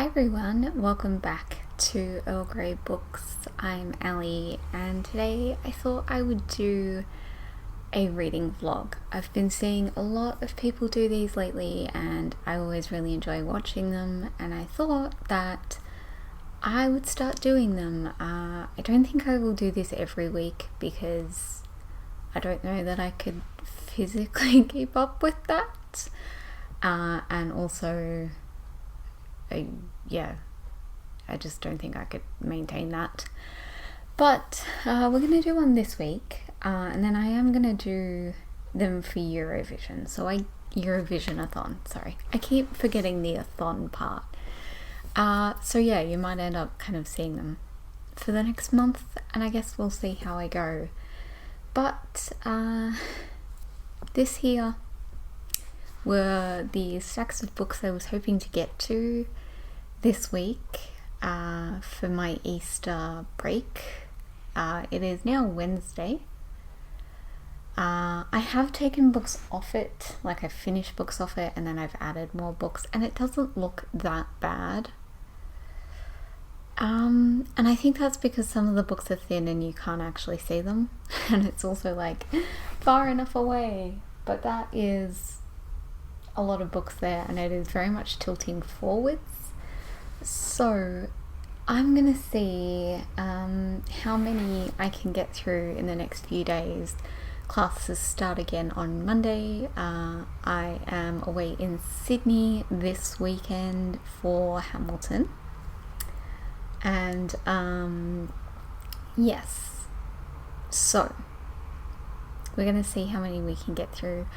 Hi everyone, welcome back to Earl Grey Books. I'm Ali and today I thought I would do a reading vlog. I've been seeing a lot of people do these lately and I always really enjoy watching them, and I thought that I would start doing them. I don't think I will do this every week because I don't know that I could physically keep up with that, and also I just don't think I could maintain that. But we're going to do one this week, and then I am going to do them for Eurovision. Eurovision-a-thon, sorry. I keep forgetting the a-thon part. So yeah, you might end up kind of seeing them for the next month, and I guess we'll see how I go. But this here were the stacks of books I was hoping to get to this week for my Easter break. It is now Wednesday. I have taken books off it, like I've finished books off it and then I've added more books, and it doesn't look that bad. And I think that's because some of the books are thin and you can't actually see them, and it's also like far enough away, but that is a lot of books there and it is very much tilting forwards. So I'm gonna see how many I can get through in the next few days. Classes start again on Monday. I am away in Sydney this weekend for Hamilton, and yes, so we're gonna see how many we can get through.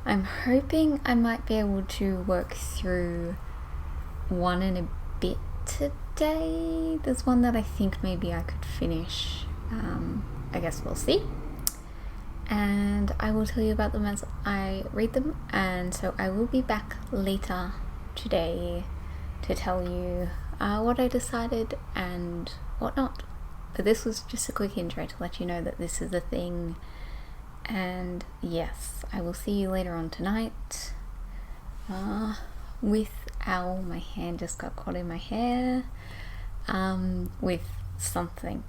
I'm hoping I might be able to work through one and a bit today. There's one that I think maybe I could finish. I guess we'll see. And I will tell you about them as I read them, and so I will be back later today to tell you what I decided and whatnot. But this was just a quick intro to let you know that this is a thing. And yes, I will see you later on tonight with Owl. My hand just got caught in my hair with something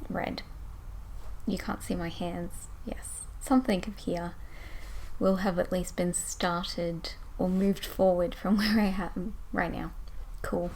red. You can't see my hands. Yes, something of here will have at least been started or moved forward from where I am right now. Cool.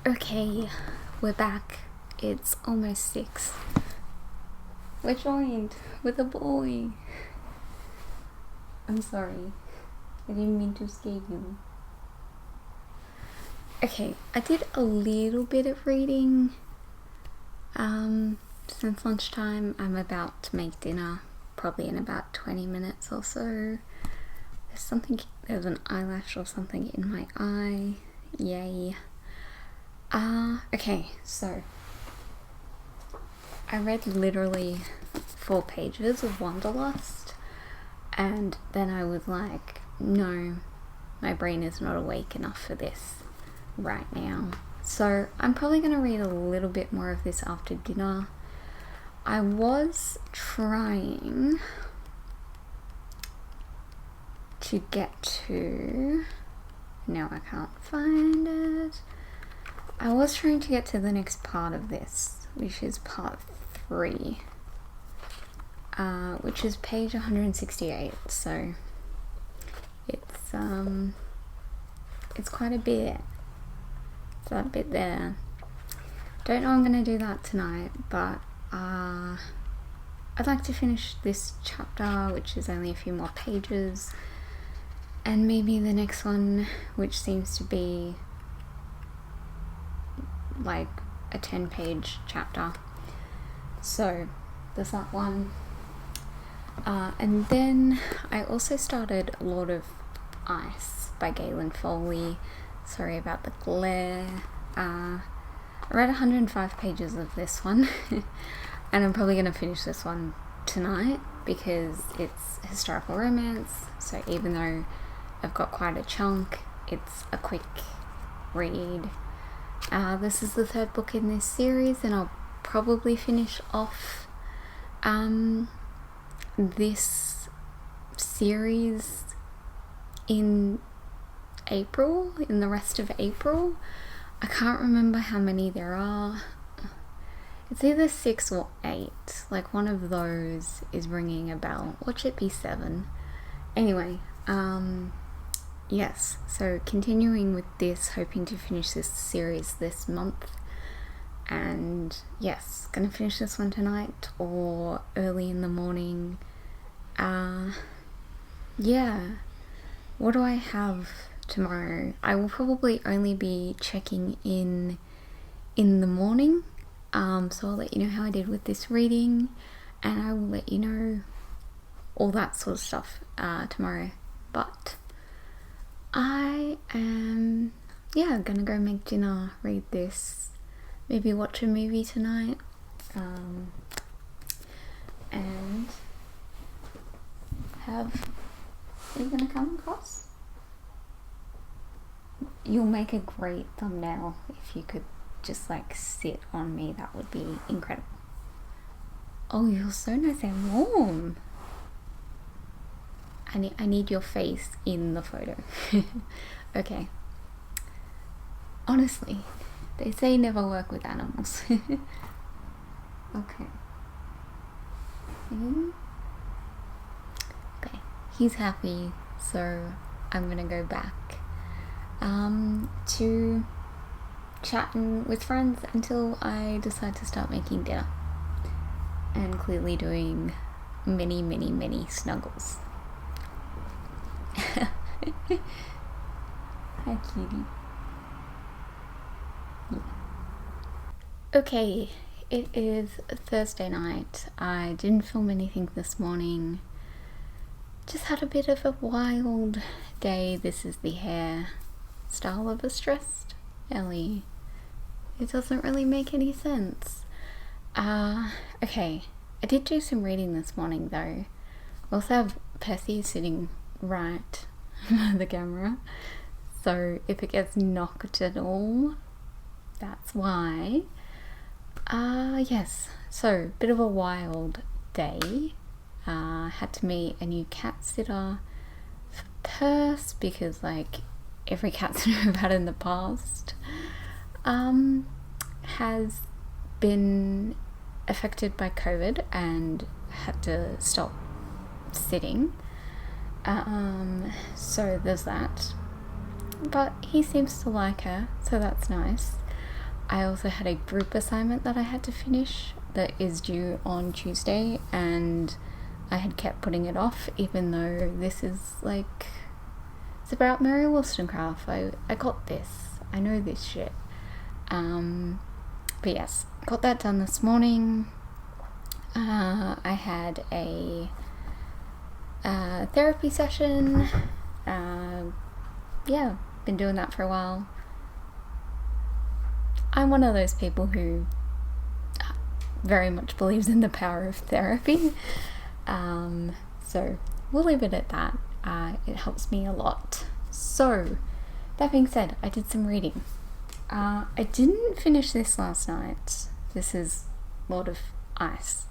Okay, we're back. It's almost 6. We're joined with a boy. I'm sorry. I didn't mean to scare you. Okay, I did a little bit of reading since lunchtime. I'm about to make dinner, probably in about 20 minutes or so. There's an eyelash or something in my eye. Yay. Okay, so I read literally 4 pages of Wanderlust, and then I was like, no, my brain is not awake enough for this right now. So I'm probably going to read a little bit more of this after dinner. I was trying to get to, now I can't find it. I was trying to get to the next part of this, which is part 3, which is page 168, so it's quite a bit. It's that bit there. Don't know I'm going to do that tonight, but I'd like to finish this chapter, which is only a few more pages, and maybe the next one, which seems to be like a 10-page chapter. So there's that one, and then I also started Lord of Ice by Galen Foley. Sorry about the glare. I read 105 pages of this one and I'm probably going to finish this one tonight because it's historical romance, so even though I've got quite a chunk, it's a quick read. This is the third book in this series, and I'll probably finish off this series in April, in the rest of April. I can't remember how many there are. It's either 6 or 8. Like, one of those is ringing a bell. Watch it be 7. Anyway, yes, so continuing with this, hoping to finish this series this month. And yes, gonna finish this one tonight or early in the morning. Yeah, what do I have tomorrow? I will probably only be checking in the morning. So I'll let you know how I did with this reading, and I will let you know all that sort of stuff tomorrow. But I am, gonna go make dinner, read this, maybe watch a movie tonight, and have, are you gonna come across? You'll make a great thumbnail if you could just like sit on me. That would be incredible. Oh, you're so nice and warm. I need your face in the photo. Okay. Honestly, they say never work with animals. Okay. Okay, he's happy, so I'm gonna go back to chatting with friends until I decide to start making dinner, and clearly doing many snuggles. Hi, cutie. Yeah. Okay, it is Thursday night. I didn't film anything this morning. Just had a bit of a wild day. This is the hair style of a stressed Ellie. It doesn't really make any sense. Okay, I did do some reading this morning though. I also have Percy sitting right by the camera, so if it gets knocked at all, that's why. Yes, so bit of a wild day. Had to meet a new cat sitter for Perse because like every cat sitter I've had in the past has been affected by COVID and had to stop sitting. So there's that. But he seems to like her, so that's nice. I also had a group assignment that I had to finish that is due on Tuesday, and I had kept putting it off, even though this is like, it's about Mary Wollstonecraft. I got this. I know this shit. But yes, got that done this morning. I had a therapy session. Yeah, been doing that for a while. I'm one of those people who very much believes in the power of therapy. So we'll leave it at that. It helps me a lot. So, that being said, I did some reading. I didn't finish this last night. This is Lord of Ice.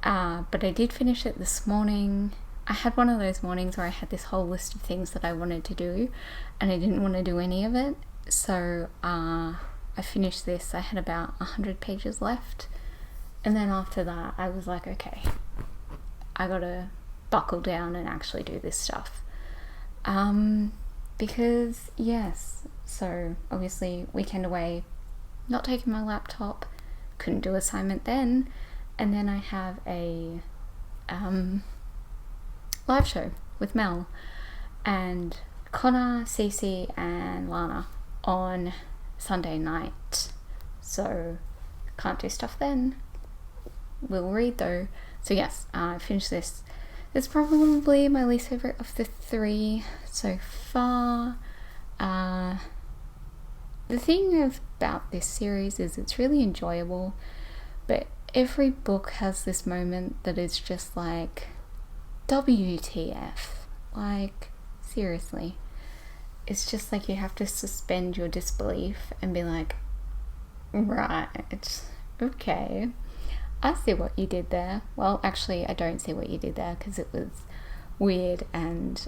But I did finish it this morning. I had one of those mornings where I had this whole list of things that I wanted to do, and I didn't want to do any of it. So, I finished this. I had about 100 pages left. And then after that, I was like, okay, I gotta buckle down and actually do this stuff. Because, yes, so obviously weekend away, not taking my laptop, couldn't do assignment then, and then I have a live show with Mel and Connor, Cece and Lana on Sunday night, so can't do stuff then. We'll read though. So yes, I finished this. It's probably my least favorite of the 3 so far. The thing about this series is it's really enjoyable, but every book has this moment that is just like, WTF? Like, seriously. It's just like you have to suspend your disbelief and be like, right, okay, I see what you did there. Well, actually, I don't see what you did there because it was weird and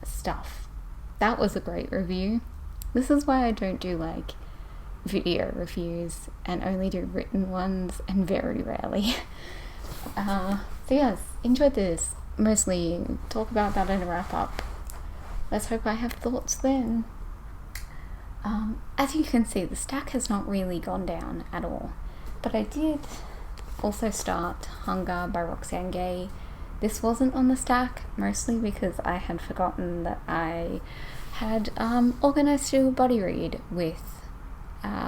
stuff. That was a great review. This is why I don't do like video reviews and only do written ones, and very rarely. So yes, enjoyed this. Mostly talk about that in a wrap up. Let's hope I have thoughts then. As you can see, the stack has not really gone down at all, but I did also start Hunger by Roxane Gay. This wasn't on the stack, mostly because I had forgotten that I had organised to do a buddy read with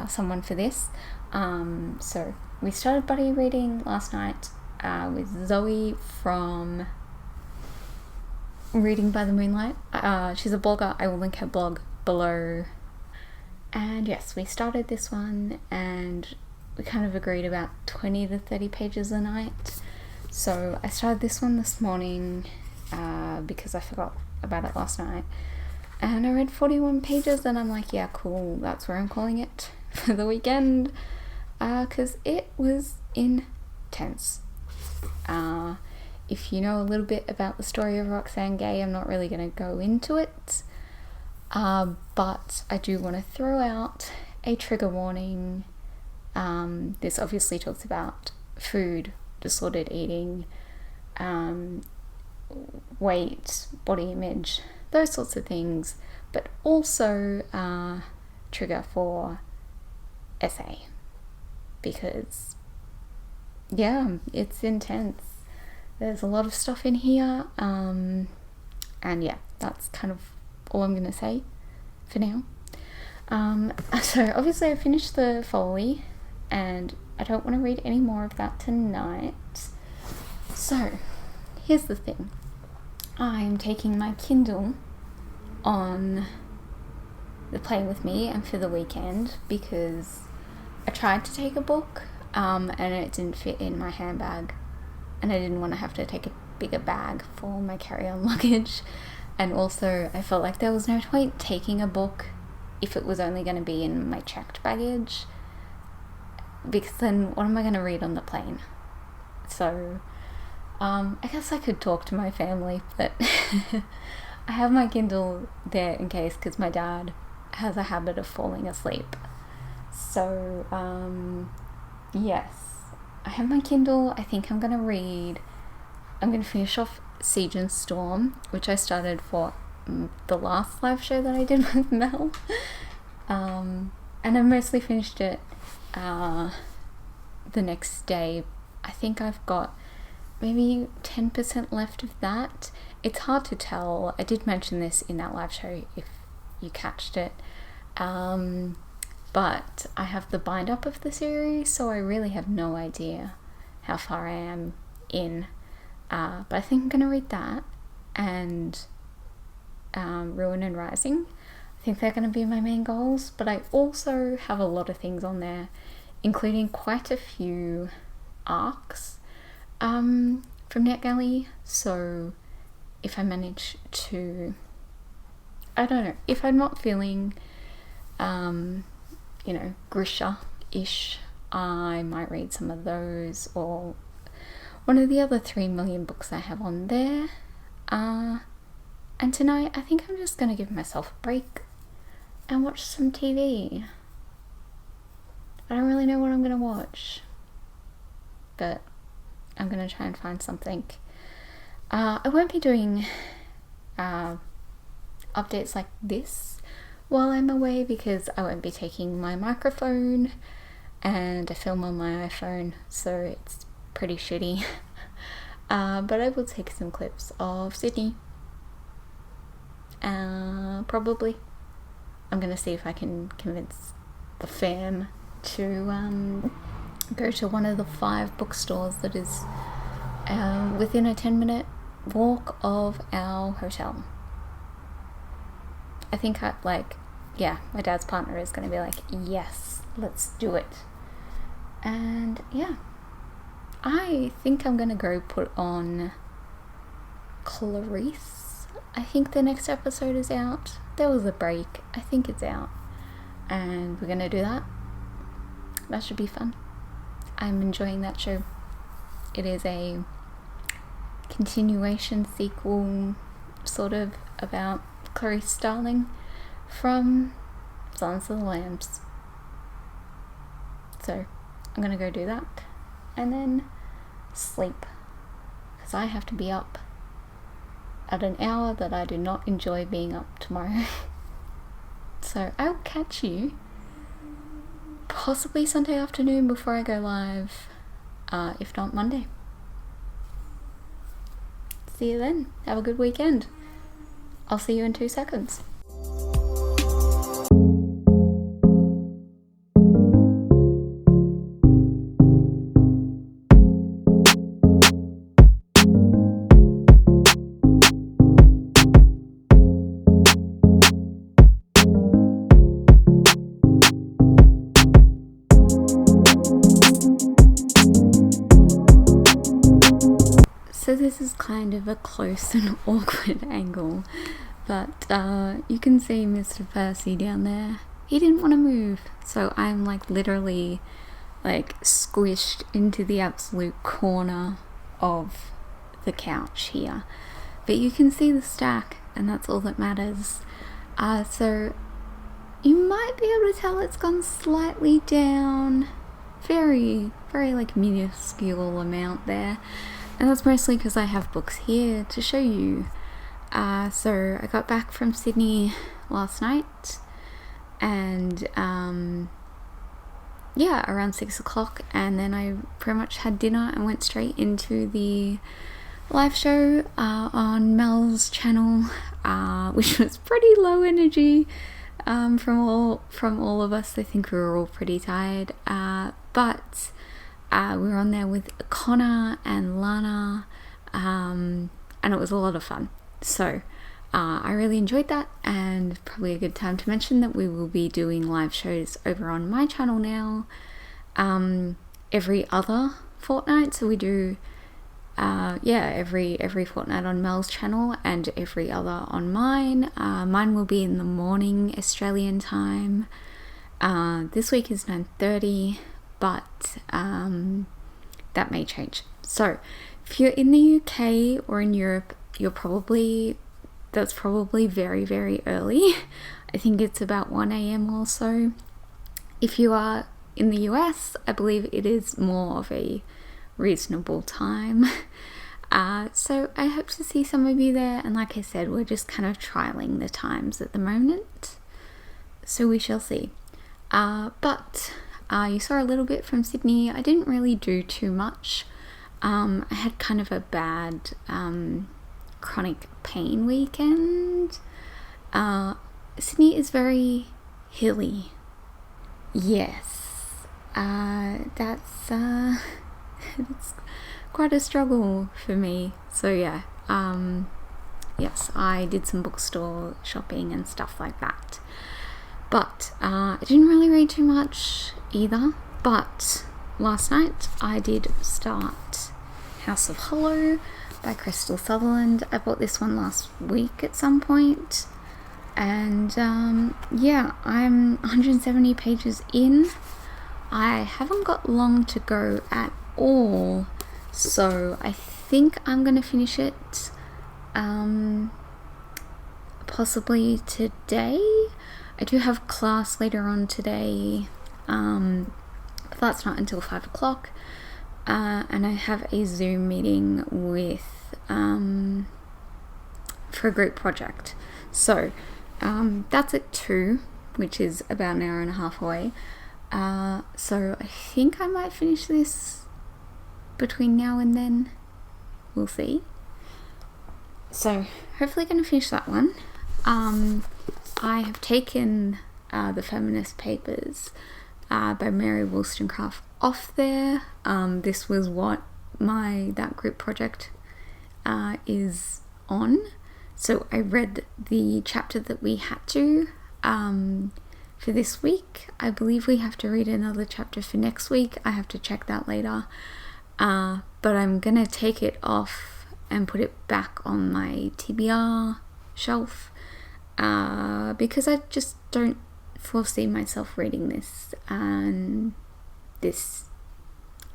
someone for this. So we started buddy reading last night with Zoe from Reading by the Moonlight. She's a blogger. I will link her blog below. And yes, we started this one and we kind of agreed about 20 to 30 pages a night. So I started this one this morning because I forgot about it last night. And I read 41 pages and I'm like, yeah, cool, that's where I'm calling it for the weekend. Because it was intense. If you know a little bit about the story of Roxane Gay, I'm not really going to go into it. But I do want to throw out a trigger warning. This obviously talks about food, disordered eating, weight, body image, those sorts of things, but also trigger for SA, because yeah, it's intense. There's a lot of stuff in here, and yeah, that's kind of all I'm gonna say for now. So obviously I finished the Foley and I don't want to read any more of that tonight. So here's the thing, I'm taking my Kindle on the plane with me and for the weekend because I tried to take a book and it didn't fit in my handbag, and I didn't want to have to take a bigger bag for my carry-on luggage. And also I felt like there was no point taking a book if it was only going to be in my checked baggage, because then what am I going to read on the plane? So I guess I could talk to my family, but I have my Kindle there in case, because my dad has a habit of falling asleep. So yes, I have my Kindle. I think I'm going to read, I'm going to finish off Siege and Storm, which I started for the last live show that I did with Mel. And I mostly finished it the next day. I think I've got maybe 10% left of that. It's hard to tell. I did mention this in that live show if you catched it. But I have the bind up of the series, so I really have no idea how far I am in. But I think I'm going to read that and Ruin and Rising. I think they're going to be my main goals, but I also have a lot of things on there, including quite a few arcs from NetGalley. So if I manage to, I don't know, if I'm not feeling Grisha-ish, I might read some of those, or one of the other 3 million books I have on there. And tonight I think I'm just going to give myself a break and watch some TV. I don't really know what I'm going to watch, but I'm going to try and find something. I won't be doing updates like this while I'm away because I won't be taking my microphone and I film on my iPhone, so it's pretty shitty. But I will take some clips of Sydney. Probably. I'm going to see if I can convince the fam to go to one of the 5 bookstores that is within a 10-minute walk of our hotel. I think yeah, my dad's partner is going to be like, yes, let's do it. And yeah, I think I'm going to go put on Clarice. I think the next episode is out. There was a break. I think it's out. And we're going to do that. That should be fun. I'm enjoying that show. It is a continuation sequel, sort of, about Clarice Starling from Silence of the Lambs. So I'm gonna go do that and then sleep, because I have to be up at an hour that I do not enjoy being up tomorrow. So I'll catch you possibly Sunday afternoon before I go live, if not Monday. See you then. Have a good weekend. I'll see you in 2 seconds. So this is kind of a close and awkward angle, but you can see Mr. Percy down there. He didn't want to move, so I'm like literally like squished into the absolute corner of the couch here. But you can see the stack, and that's all that matters. So you might be able to tell it's gone slightly down, very like minuscule amount there. And that's mostly because I have books here to show you. So I got back from Sydney last night, and yeah, around 6 o'clock, and then I pretty much had dinner and went straight into the live show on Mel's channel, which was pretty low energy from all of us. I think we were all pretty tired, but we were on there with Connor and Lana, and it was a lot of fun. So I really enjoyed that, and probably a good time to mention that we will be doing live shows over on my channel now, every other fortnight. So we do every fortnight on Mel's channel and every other on mine. Mine will be in the morning Australian time. This week is 9:30. But that may change. So if you're in the UK or in Europe, that's probably very, very early. I think it's about 1 a.m. or so. If you are in the US, I believe it is more of a reasonable time. So I hope to see some of you there. And like I said, we're just kind of trialing the times at the moment. So we shall see. But you saw a little bit from Sydney. I didn't really do too much. I had kind of a bad chronic pain weekend. Sydney is very hilly. Yes. That's it's quite a struggle for me. So yeah. Yes, I did some bookstore shopping and stuff like that. But I didn't really read too much either. But last night I did start House of Hollow by Crystal Sutherland. I bought this one last week at some point. And yeah, I'm 170 pages in. I haven't got long to go at all. So I think I'm going to finish it possibly today. I do have class later on today, but that's not until 5 o'clock, and I have a Zoom meeting with for a group project. So that's at 2, which is about an hour and a half away. So I think I might finish this between now and then. We'll see. So hopefully going to finish that one. I have taken the Feminist Papers by Mary Wollstonecraft off there. This was what that group project is on. So I read the chapter that we had to for this week. I believe we have to read another chapter for next week. I have to check that later. But I'm gonna take it off and put it back on my TBR shelf because I just don't foresee myself reading this this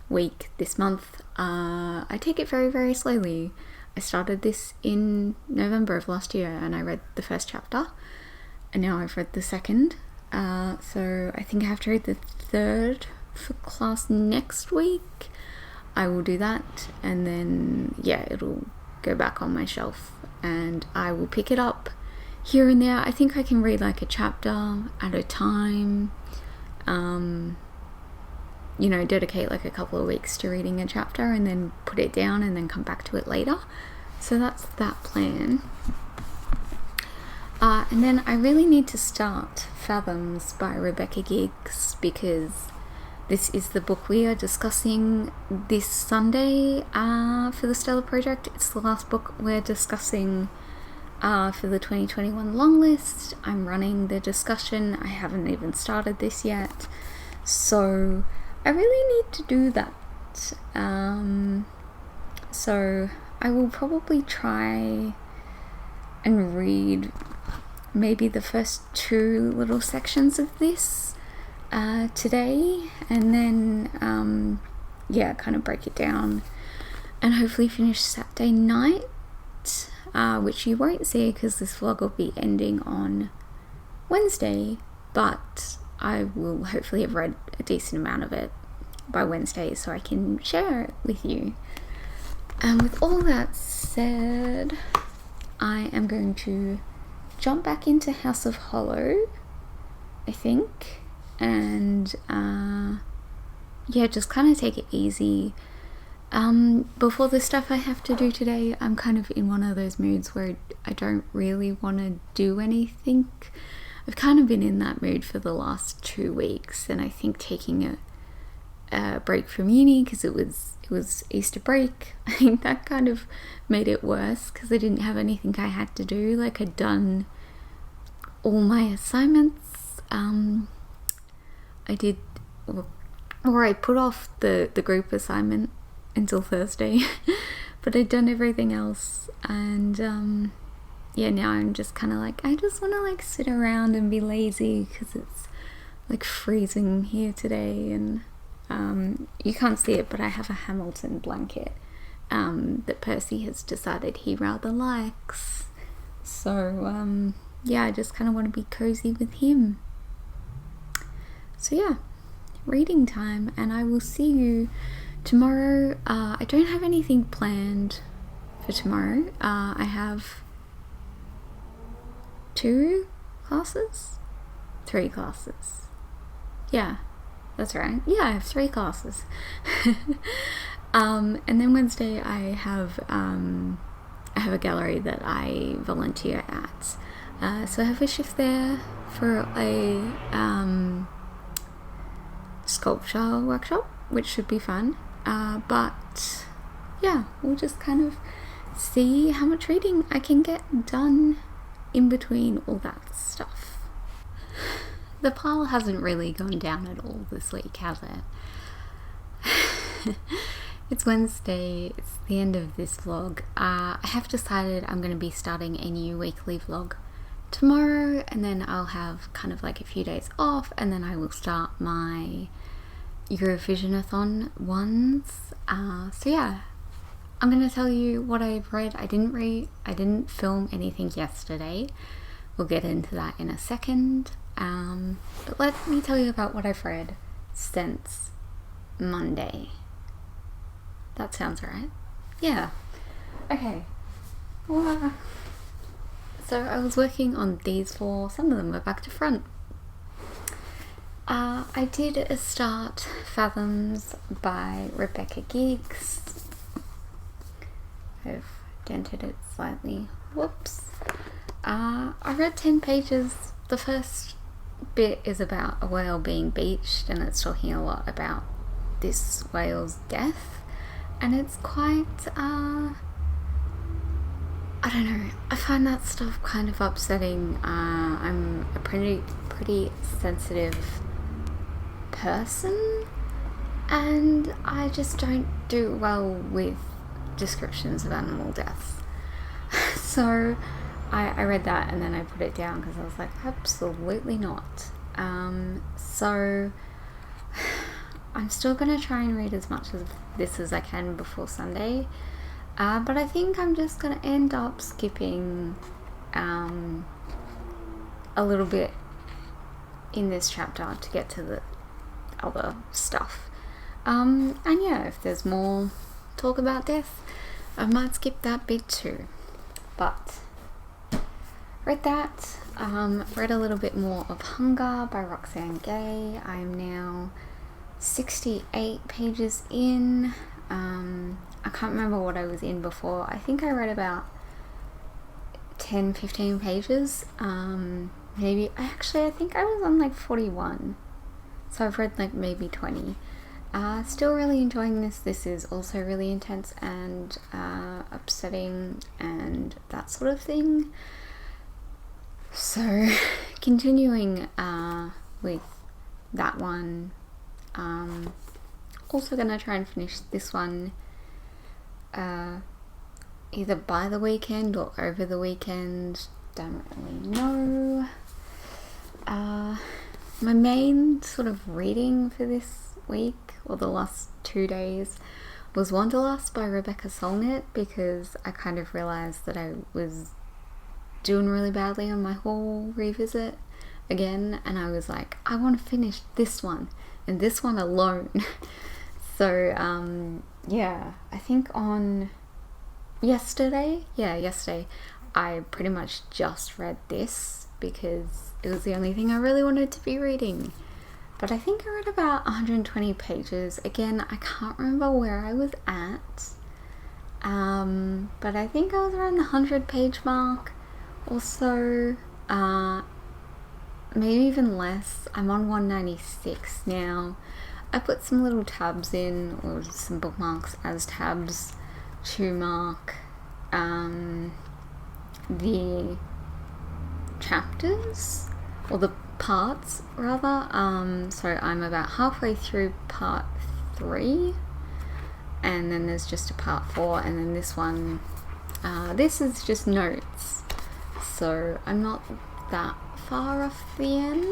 week, this month. I take it very, very slowly. I started this in November of last year and I read the first chapter and now I've read the second. So I think I have to read the third for class next week. I will do that and then it'll go back on my shelf and I will pick it up here and there. I think I can read like a chapter at a time. Dedicate like a couple of weeks to reading a chapter and then put it down and then come back to it later. So that's that plan. And then I really need to start Fathoms by Rebecca Giggs because this is the book we are discussing this Sunday for the Stellar Project. It's the last book we're discussing for the 2021 long list. I'm running the discussion. I haven't even started this yet. So I really need to do that. So I will probably try and read maybe the first 2 little sections of this today and then kind of break it down and hopefully finish Saturday night, which you won't see because this vlog will be ending on Wednesday, but I will hopefully have read a decent amount of it by Wednesday so I can share it with you. And with all that said, I am going to jump back into House of Hollow, I think, and just kind of take it easy. Before the stuff I have to do today, I'm kind of in one of those moods where I don't really want to do anything. I've kind of been in that mood for the last 2 weeks, and I think taking a break from uni because it was Easter break, I think that kind of made it worse because I didn't have anything I had to do. Like I'd done all my assignments. I did, or I put off the group assignment until Thursday, but I'd done everything else, and now I'm just kind of like, I just want to like sit around and be lazy because it's like freezing here today, and you can't see it, but I have a Hamilton blanket that Percy has decided he rather likes. So I just kind of want to be cozy with him. So reading time, and I will see you tomorrow. I don't have anything planned for tomorrow. I have 3 classes. Yeah, that's right. Yeah, I have 3 classes. And then Wednesday I have a gallery that I volunteer at. So I have a shift there for a sculpture workshop, which should be fun. But we'll just kind of see how much reading I can get done in between all that stuff. The pile hasn't really gone down at all this week, has it? It's Wednesday, it's the end of this vlog. I have decided I'm going to be starting a new weekly vlog tomorrow, and then I'll have kind of like a few days off, and then I will start my Eurovision-a-thon ones. I'm going to tell you what I've read. I didn't film anything yesterday. We'll get into that in a second. But let me tell you about what I've read since Monday. That sounds right. Yeah. Okay. Well, so I was working on these 4. Some of them were back to front. I did start Fathoms by Rebecca Giggs. I've dented it slightly. Whoops. I read 10 pages. The first bit is about a whale being beached, and it's talking a lot about this whale's death, and it's quite I don't know, I find that stuff kind of upsetting. I'm a pretty sensitive person, and I just don't do well with descriptions of animal deaths. So I read that and then I put it down because I was like, absolutely not. So I'm still going to try and read as much of this as I can before Sunday. But I think I'm just going to end up skipping a little bit in this chapter to get to the other stuff. And yeah, if there's more talk about death, I might skip that bit too. But read that. Read a little bit more of Hunger by Roxane Gay. I am now 68 pages in. I can't remember what I was in before. I think I read about 10-15 pages. Maybe, actually I think I was on like 41. So I've read like maybe 20. Still really enjoying this. This is also really intense and upsetting and that sort of thing. So continuing with that one. Also gonna try and finish this one either by the weekend or over the weekend. Don't really know. My main sort of reading for this week, or the last 2 days, was Wanderlust by Rebecca Solnit, because I kind of realised that I was doing really badly on my whole revisit again, and I was like, I want to finish this one and this one alone. So yeah, I think on yesterday I pretty much just read this because it was the only thing I really wanted to be reading. But I think I read about 120 pages. Again, I can't remember where I was at, but I think I was around the 100-page mark or so, maybe even less. I'm on 196 now. I put some little tabs in, or some bookmarks as tabs, to mark the chapters, or the parts rather. So I'm about halfway through part 3, and then there's just a part 4, and then this one, this is just notes, so I'm not that far off the end.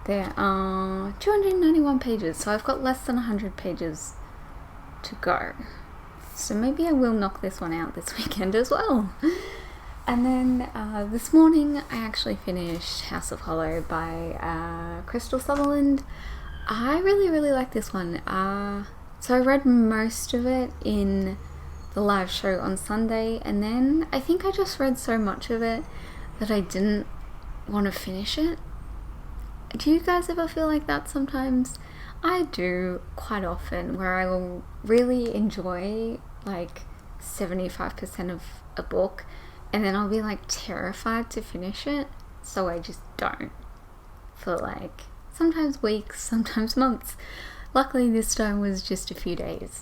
There are 291 pages, so I've got less than 100 pages to go. So maybe I will knock this one out this weekend as well. And then this morning I actually finished House of Hollow by Crystal Sutherland. I really like this one. So I read most of it in the live show on Sunday, and then I think I just read so much of it that I didn't want to finish it. Do you guys ever feel like that sometimes? I do quite often, where I will really enjoy like 75% of a book, and then I'll be like terrified to finish it, so I just don't, for like sometimes weeks, sometimes months. Luckily this time was just a few days,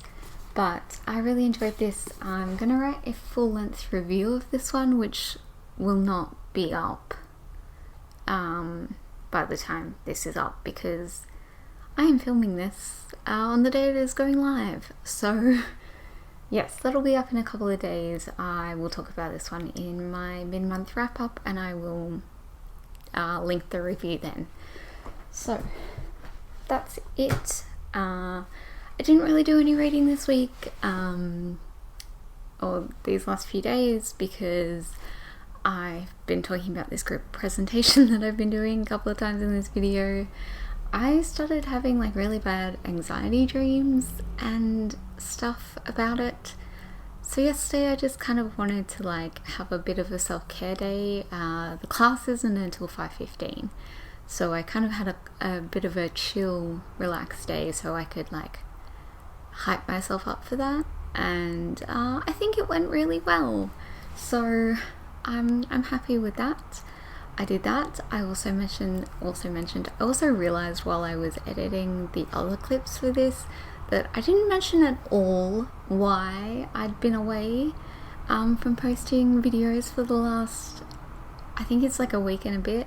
but I really enjoyed this. I'm gonna write a full-length review of this one, which will not be up by the time this is up, because I am filming this on the day it is going live. So yes, that'll be up in a couple of days. I will talk about this one in my mid-month wrap-up, and I will link the review then. So that's it. I didn't really do any reading this week, or these last few days, because I've been talking about this group presentation that I've been doing a couple of times in this video. I started having like really bad anxiety dreams and stuff about it. So yesterday I just kind of wanted to like have a bit of a self-care day. The class isn't until 5:15, so I kind of had a bit of a chill, relaxed day, so I could like hype myself up for that. And I think it went really well. So I'm happy with that. I did that. I also realized while I was editing the other clips for this that I didn't mention at all why I'd been away. from posting videos for the last, I think it's like a week and a bit.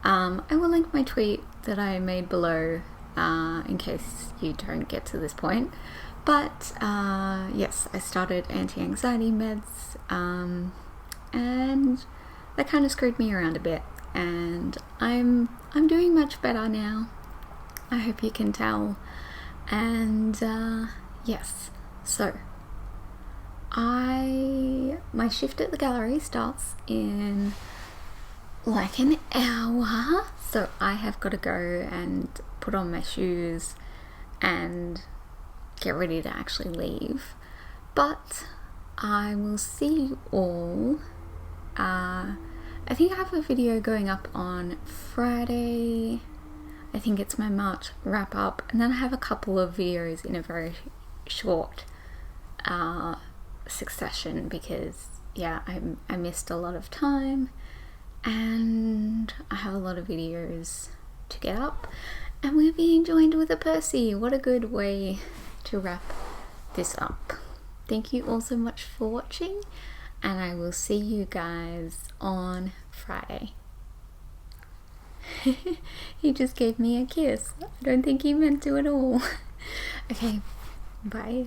I will link my tweet that I made below in case you don't get to this point. But yes, I started anti-anxiety meds, and that kind of screwed me around a bit, and I'm doing much better now. I hope you can tell. And yes, so my shift at the gallery starts in like an hour, so I have got to go and put on my shoes and get ready to actually leave. But I will see you all. I think I have a video going up on Friday. I think it's my March wrap up, and then I have a couple of videos in a very short succession because yeah, I missed a lot of time and I have a lot of videos to get up, and we're being joined with a Percy. What a good way to wrap this up. Thank you all so much for watching, and I will see you guys on Friday. He just gave me a kiss. I don't think he meant to at all. Okay, bye.